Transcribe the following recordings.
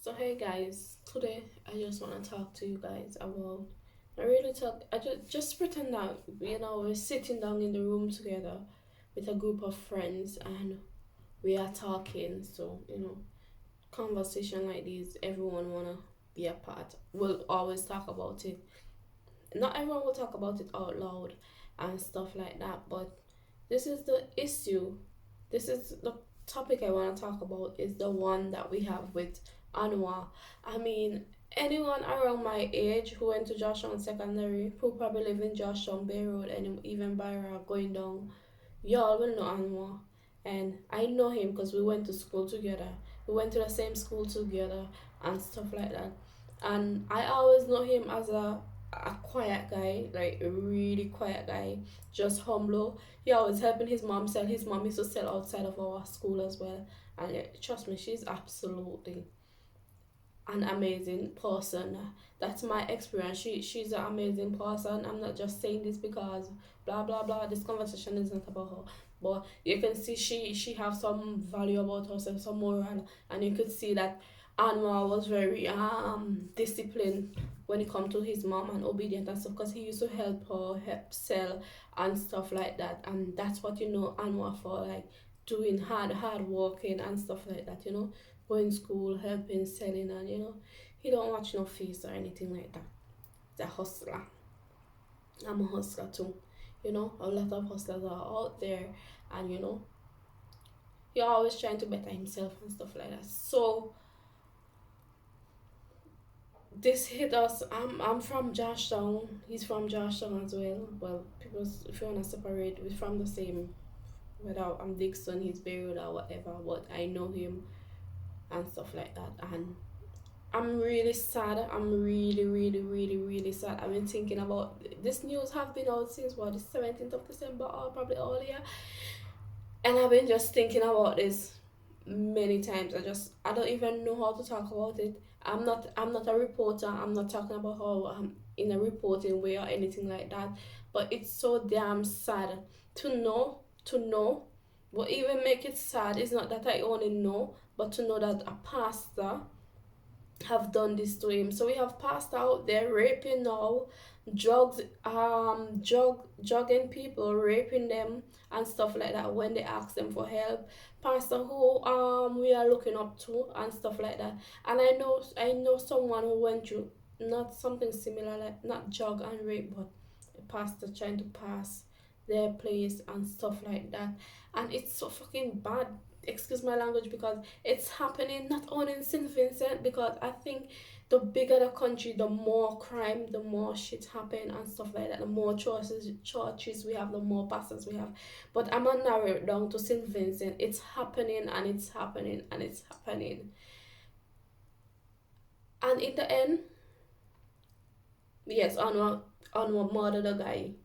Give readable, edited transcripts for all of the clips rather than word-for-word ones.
So hey guys, today I just want to talk to you guys about. I really talk. I just pretend that we're sitting down in the room together with a group of friends and we are talking. So conversation like this, everyone wanna be a part. We'll always talk about it. Not everyone will talk about it out loud and stuff like that. But this is the issue. This is the topic I want to talk about. Is the one that we have with Anwar. I mean, anyone around my age who went to Joshua Secondary, who probably live in Joshua Bay Road and even Byra going down, y'all will know Anwar. And I know him because we went to school together. We went to the same school together and stuff like that. And I always know him as a quiet guy, like a really quiet guy, just humble. He always helping his mom sell. His mom used to sell outside of our school as well. And trust me, she's absolutely an amazing person. That's my experience. She's an amazing person. I'm not just saying this because blah blah blah. This conversation is not about her. But you can see she have some value about herself, some moral, and you could see that Anwar was very disciplined when it come to his mom and obedient and stuff because he used to help her help sell and stuff like that, and that's what Anwar for, like doing hard working and stuff like that, going school, helping, selling, and he don't watch no face or anything like that. He's a hustler. I'm a hustler too. A lot of hustlers are out there, and you're always trying to better himself and stuff like that. So this hit us. I'm from Georgetown. He's from Georgetown as well. Well, people, if you wanna separate, we're from the same. Whether I'm Dixon, he's buried or whatever, but I know him and stuff like that. And I'm really sad. I'm really, really, really, really sad. I've been thinking about this news have been out since what, the 17th of December or probably earlier. And I've been just thinking about this many times. I don't even know how to talk about it. I'm not a reporter. I'm not talking about how I'm in a reporting way or anything like that. But it's so damn sad to know. What even make it sad is not that I only know, but to know that a pastor have done this to him. So we have pastor out there raping now, drugging people, raping them and stuff like that when they ask them for help. Pastor who we are looking up to and stuff like that. And I know someone who went through not something similar, like not drug and rape, but a pastor trying to pass their place and stuff like that. And it's so fucking bad, excuse my language, because it's happening not only in St. Vincent, because I think the bigger the country, the more crime, the more shit happen and stuff like that. The more churches we have, the more pastors we have. But I'm gonna narrow it down to St. Vincent. It's happening and it's happening and it's happening. And in the end, yes, on murder the guy.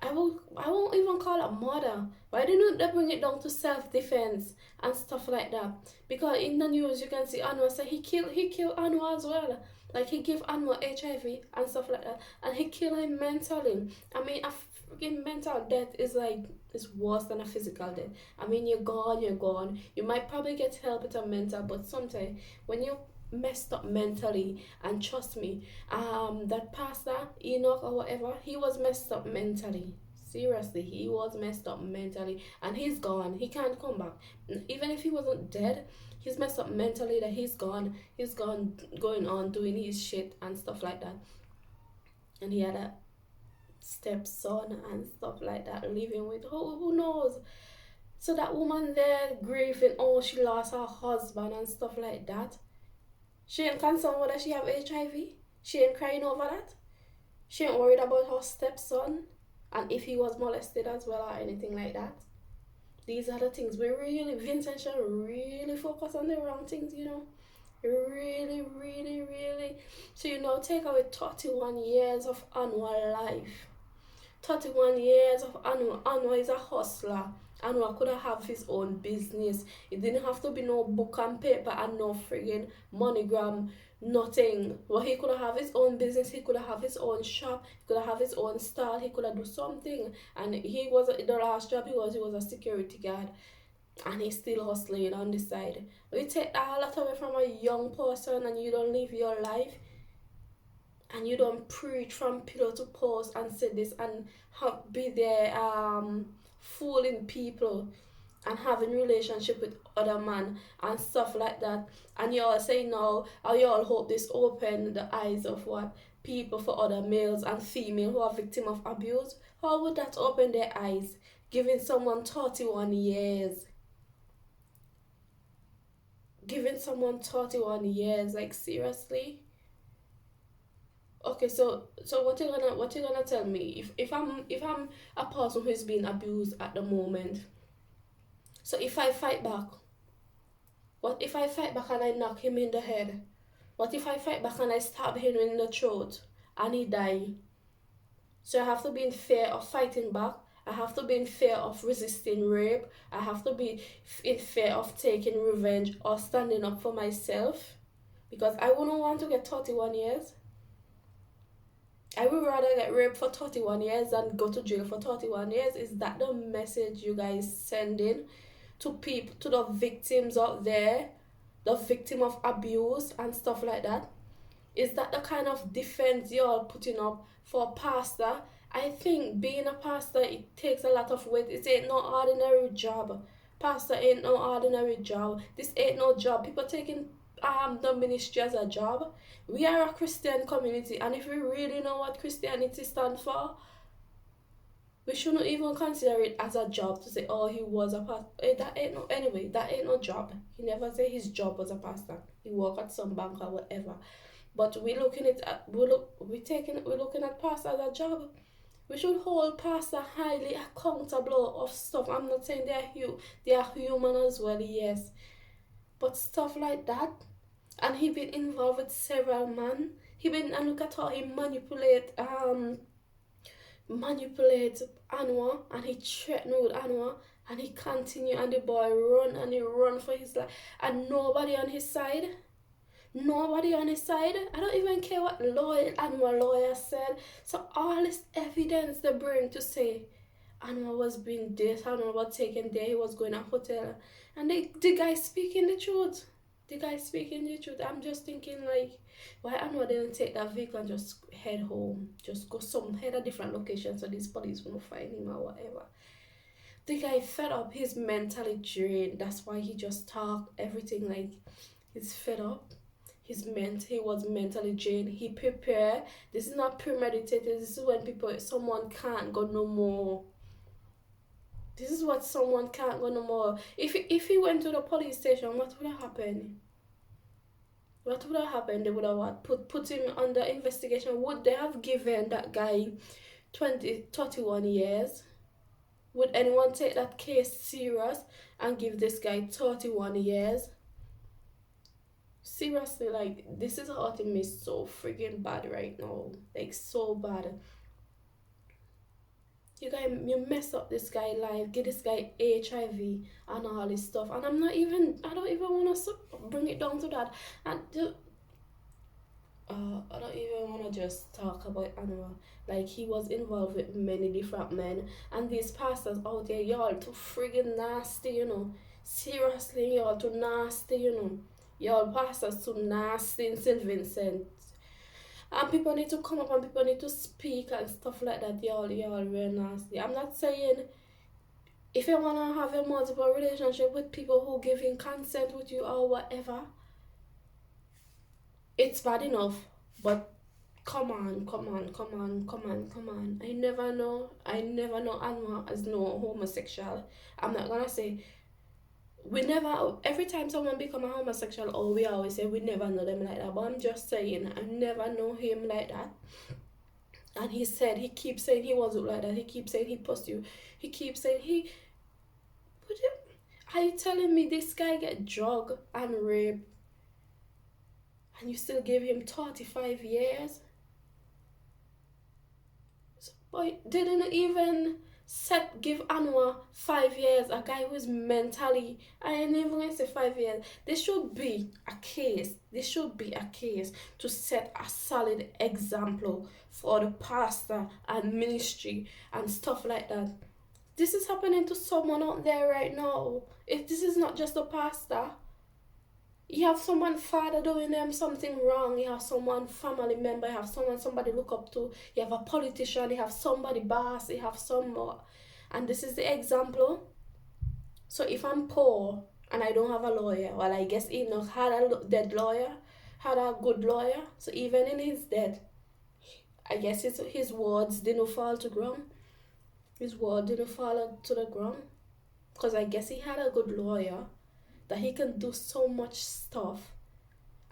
I won't even call it murder. Why didn't they bring it down to self defense and stuff like that? Because in the news you can see Anwar say he killed Anwar as well. Like he gave Anwar HIV and stuff like that, and he killed him mentally. I mean, a freaking mental death is worse than a physical death. I mean, you're gone, you're gone. You might probably get help with a mental, but sometimes when you messed up mentally, and trust me, that pastor Enoch or whatever, he was messed up mentally. Seriously, he was messed up mentally, and he's gone. He can't come back. Even if he wasn't dead, he's messed up mentally. That he's gone. He's gone, going on doing his shit and stuff like that. And he had a stepson and stuff like that, living with who knows. So that woman there grieving, oh, she lost her husband and stuff like that. She ain't concerned whether she have HIV. She ain't crying over that. She ain't worried about her stepson and if he was molested as well or anything like that. These are the things we really, Vincent should really focus on the wrong things. Really, really, really. So, take away 31 years of Anwar life. 31 years of Anwar. Anwar is a hustler. Anwar could have his own business. It didn't have to be no book and paper and no friggin' monogram, nothing. Well, he could have his own business. He could have his own shop. He could have his own style. He could have do something. And he was, the last job he was a security guard. and he's still hustling on the side. You take that a lot away from a young person and you don't live your life and you don't preach from pillar to post and say this and be there fooling people and having relationship with other man and stuff like that, and you all say no, or you all hope this open the eyes of what people for other males and female who are victim of abuse. How would that open their eyes? Giving someone 31 years, giving someone 31 years, like seriously. Okay, so what you gonna tell me if I'm a person who's being abused at the moment? So if I fight back, what if I fight back and I knock him in the head? What if I fight back and I stab him in the throat and he die? So I have to be in fear of fighting back. I have to be in fear of resisting rape. I have to be in fear of taking revenge or standing up for myself. Because I wouldn't want to get 31 years. I would rather get raped for 31 years than go to jail for 31 years. Is that the message you guys sending to people, to the victims out there, the victim of abuse and stuff like that? Is that the kind of defense you're putting up for a pastor? I think being a pastor, it takes a lot of weight. It ain't no ordinary job. Pastor ain't no ordinary job. This ain't no job. People taking the ministry as a job. We are a Christian community, and if we really know what Christianity stands for, we shouldn't even consider it as a job to say, oh, he was a pastor. That ain't no, anyway, that ain't no job. He never said his job was a pastor. He worked at some bank or whatever. But we're looking at pastor as a job. We should hold pastor highly accountable of stuff. I'm not saying they are human as well, yes. But stuff like that. And he been involved with several men. And look at how he manipulate Anwar, and he threatened with Anwar, and he continue, and the boy run for his life, and nobody on his side. Nobody on his side. I don't even care what Anwar lawyer said. So all this evidence they bring to say Anwar was being this, Anwar was taken there, he was going to a hotel, and the guy speaking the truth. I'm just thinking, like, why Anwar didn't take that vehicle and just head home? Just head a different location so these police won't find him or whatever. The guy fed up, he's mentally drained. That's why he just talked everything like he's fed up. He was mentally drained. He prepared. This is not premeditated. This is when someone can't go no more. This is what someone can't go no more. If he went to the police station, what would have happened? What would have happened? They would have put him under investigation. Would they have given that guy 31 years? Would anyone take that case serious and give this guy 31 years? Seriously, like, this is hurting me so freaking bad right now. Like, so bad. You mess up this guy life, get this guy HIV and all this stuff, and I don't even want to bring it down to that, and I don't even want to just talk about Anwar. Like, he was involved with many different men, and these pastors out there, y'all too friggin' nasty, you know. Seriously, y'all too nasty, you know. Y'all pastors too nasty in St. Vincent. And people need to come up and people need to speak and stuff like that. Y'all real nasty. I'm not saying if you want to have a multiple relationship with people who giving consent with you or whatever, it's bad enough. But come on. I never know Anwar as no homosexual. I'm not gonna say every time someone become a homosexual, we always say we never know them like that. But I'm just saying, I never know him like that. And he keeps saying he wasn't like that. He keeps saying he pushed you. He keeps saying are you telling me this guy get drugged and raped and you still give him 35 years? Boy, didn't even give Anwar 5 years. A guy who's mentally, I ain't even gonna say 5 years. This should be a case to set a solid example for the pastor and ministry and stuff like that. This is happening to someone out there right now. If this is not just a pastor, you have someone father doing them something wrong, you have someone family member, you have someone somebody look up to, you have a politician, you have somebody boss, you have some, and this is the example. So if I'm poor and I don't have a lawyer, well, I guess Enoch had a dead lawyer, had a good lawyer. So even in his death, I guess his words didn't fall to ground. His word didn't fall to the ground. Because I guess he had a good lawyer that he can do so much stuff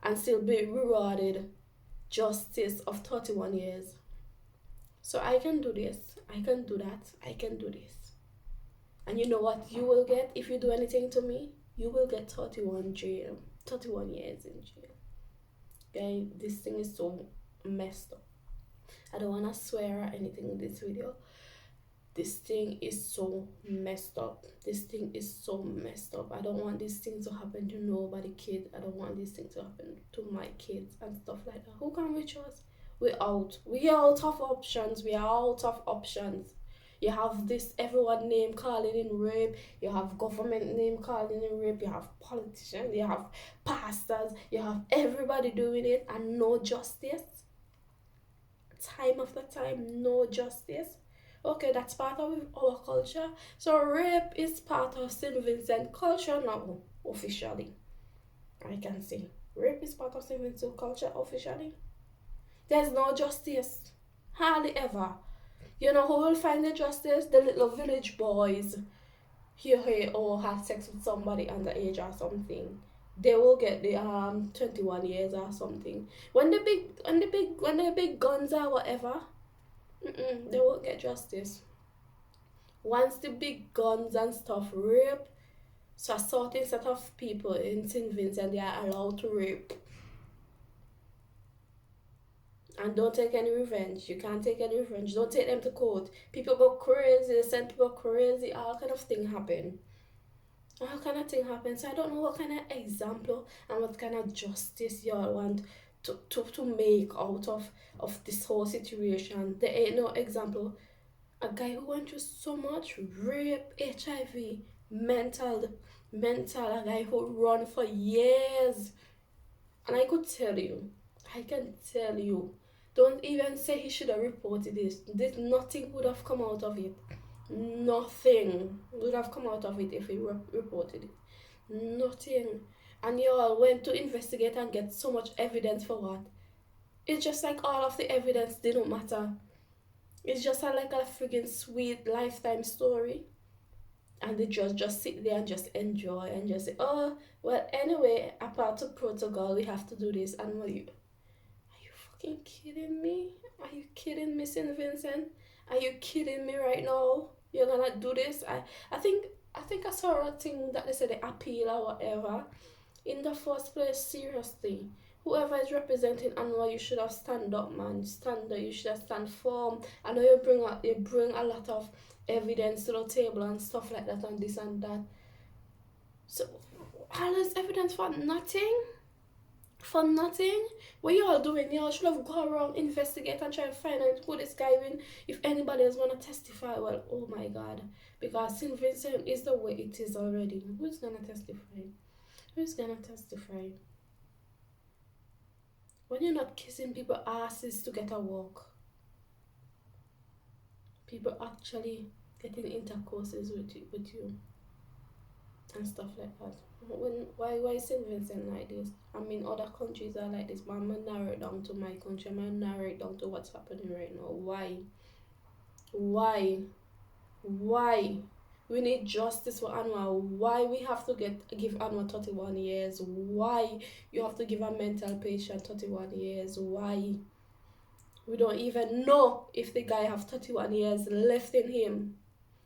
and still be rewarded justice of 31 years. So I can do this. I can do that. I can do this. And you know what you will get if you do anything to me? You will get 31 jail. 31 years in jail. Guys, this thing is so messed up. I don't want to swear or anything in this video. This thing is so messed up. This thing is so messed up. I don't want this thing to happen to nobody kid. I don't want this thing to happen to my kids and stuff like that. Who can reach us? We're out. We are out of options. We are out of options. You have this everyone name calling in rape. You have government name calling in rape. You have politicians. You have pastors. You have everybody doing it and no justice. Time after time, no justice. Okay, that's part of our culture. So rape is part of St. Vincent culture now, officially. I can say rape is part of St. Vincent culture officially. There's no justice. Hardly ever. You know who will find the justice? The little village boys. Here or have sex with somebody underage or something. They will get the 21 years or something. When the big guns or whatever, they won't get justice. Once the big guns and stuff rape, so a certain set of people in St. Vincent, they are allowed to rape. And don't take any revenge. You can't take any revenge. Don't take them to court. People go crazy. They send people crazy. All kind of thing happen. All kind of thing happen. So I don't know what kind of example and what kind of justice y'all want to make out of this whole situation. There ain't no example. A guy who went through so much rape, HIV, mental, a guy who run for years. And I can tell you, don't even say he should have reported this. Nothing would have come out of it. Nothing would have come out of it if he reported it. Nothing. And you all went to investigate and get so much evidence for what? It's just like all of the evidence didn't matter. It's just like a freaking sweet lifetime story. And the judge just sit there and just enjoy and just say, oh, well, anyway, apart of protocol, we have to do this. And are you fucking kidding me? Are you kidding me, St. Vincent? Are you kidding me right now? You're gonna do this? I think I saw a thing that they said they appeal or whatever. In the first place, seriously, whoever is representing Anwar, you should have stand up, man. Stand up. You should have stand firm. I know you bring a lot of evidence to the table and stuff like that and this and that. So all this evidence for nothing? For nothing? What you all doing? You all should have gone around, investigate and try to find out who this guy is. If anybody else want to testify, well, oh my God. Because St. Vincent is the way it is already. Who's going to testify? Who's going to testify? When you're not kissing people's asses to get a walk. People actually getting intercourses with you. And stuff like that. Why St. Vincent like this? I mean, other countries are like this, but I'm gonna narrow it down to my country. I'm gonna narrow it down to what's happening right now. Why? We need justice for Anwar. Why we have to give Anwar 31 years? Why you have to give a mental patient 31 years? Why? We don't even know if the guy have 31 years left in him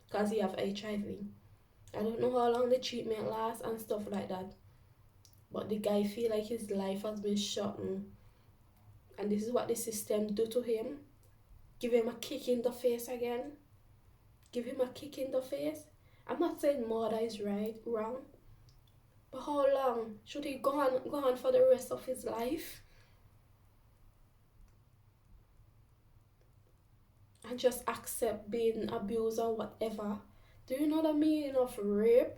because he have HIV. I don't know how long the treatment lasts and stuff like that. But the guy feel like his life has been shortened. And this is what the system do to him. Give him a kick in the face again. Give him a kick in the face. I'm not saying murder is wrong. But how long should he go on for the rest of his life? And just accept being abused or whatever. Do you know the meaning of rape?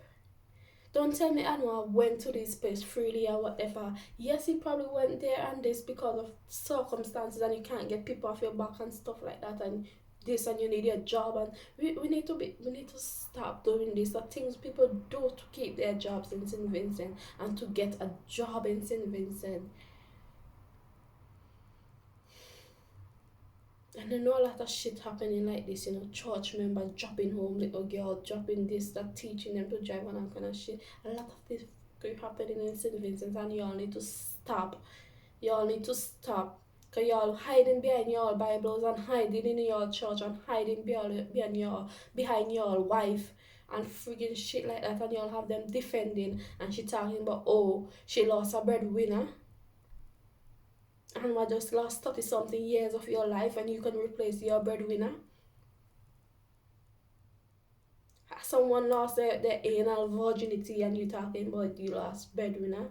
Don't tell me I know I went to this place freely or whatever. Yes, he probably went there and this because of circumstances and you can't get people off your back and stuff like that and this and you need your job and we need to stop doing this. The things people do to keep their jobs in St. Vincent and to get a job in St. Vincent. And I know a lot of shit happening like this, church members dropping home little girl, dropping this, that teaching them to drive and that kind of shit. A lot of this happening in St. Vincent and y'all need to stop. Y'all need to stop. Cause y'all hiding behind y'all Bibles and hiding in your church and hiding behind your wife and freaking shit like that and y'all have them defending and she talking about oh she lost a breadwinner and we just lost 30 something years of your life and you can replace your breadwinner. Someone lost their anal virginity and you talking about you lost breadwinner.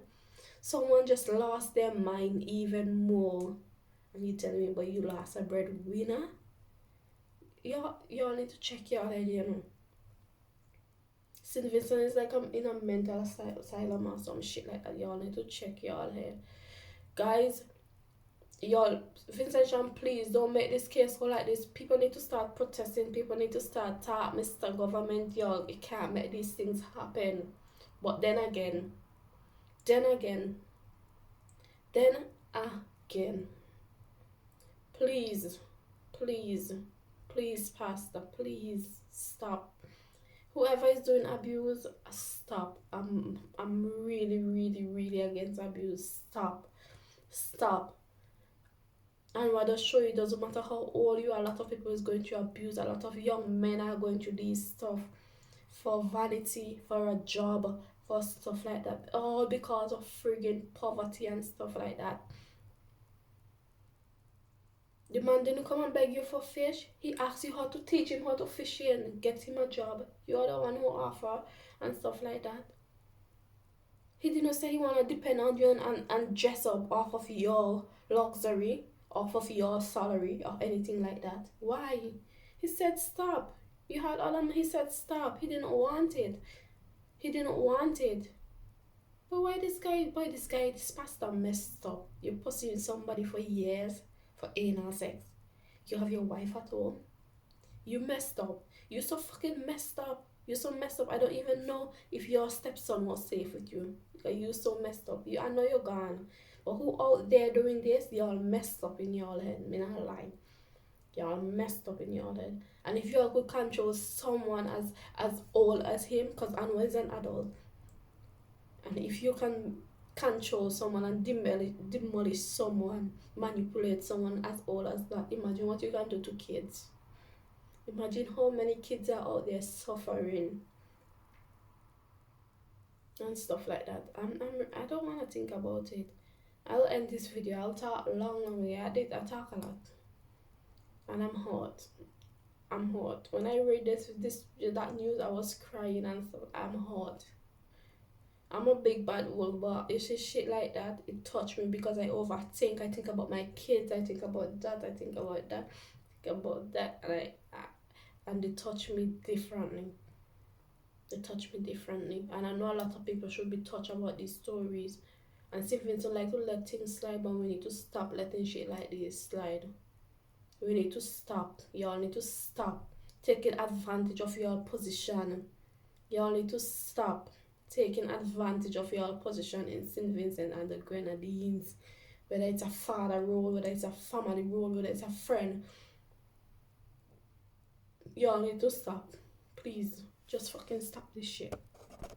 Someone just lost their mind even more and you tell me but you lost a breadwinner. Y'all need to check your head. St. Vincent is like in a mental asylum or some shit like that. Y'all need to check y'all head. Guys, y'all, Vincent, please don't make this case go like this. People need to start protesting. People need to start talk, Mr. Government, y'all. You can't make these things happen. But then again, then again, then again, please, please, please, Pastor, please stop. Whoever is doing abuse, stop. I'm really, really, really against abuse. Stop. Stop. And what I show you, it doesn't matter how old you are, a lot of people is going through abuse, a lot of young men are going through these stuff for vanity, for a job, for stuff like that. All because of friggin' poverty and stuff like that. The man didn't come and beg you for fish. He asked you how to teach him how to fish and get him a job. You're the one who offer and stuff like that. He didn't say he wanna depend on you and dress up off of your luxury, off of your salary or anything like that. Why? He said stop. You had all of him, he said stop. He didn't want it. He didn't want it. But this pastor messed up. You're pursuing somebody for years for anal sex. You have your wife at home. You messed up. You so fucking messed up. You're so messed up. I don't even know if your stepson was safe with you. You so messed up. I know you're gone. But who out there doing this? Y'all messed up in your head. Me not lie. Y'all messed up in your head. And if y'all could control someone as old as him, because Anwar is an adult, and if you can control someone and demolish someone, manipulate someone as old as that, imagine what you can do to kids. Imagine how many kids are out there suffering and stuff like that. I don't want to think about it. I'll end this video. I'll talk long way. I talk a lot. And I'm hot. I'm hot. When I read that news, I was crying and stuff. I'm hot. I'm a big bad wolf, but it's just shit like that. It touched me because I overthink. I think about my kids. I think about that. I think about that. I think about that. And they touch me differently. They touch me differently. And I know a lot of people should be touched about these stories. And St. Vincent like to let things slide, but we need to stop letting shit like this slide. We need to stop. Y'all need to stop taking advantage of your position. Y'all need to stop taking advantage of your position in St. Vincent and the Grenadines. Whether it's a father role, whether it's a family role, whether it's a friend. Y'all need to stop. Please, just fucking stop this shit.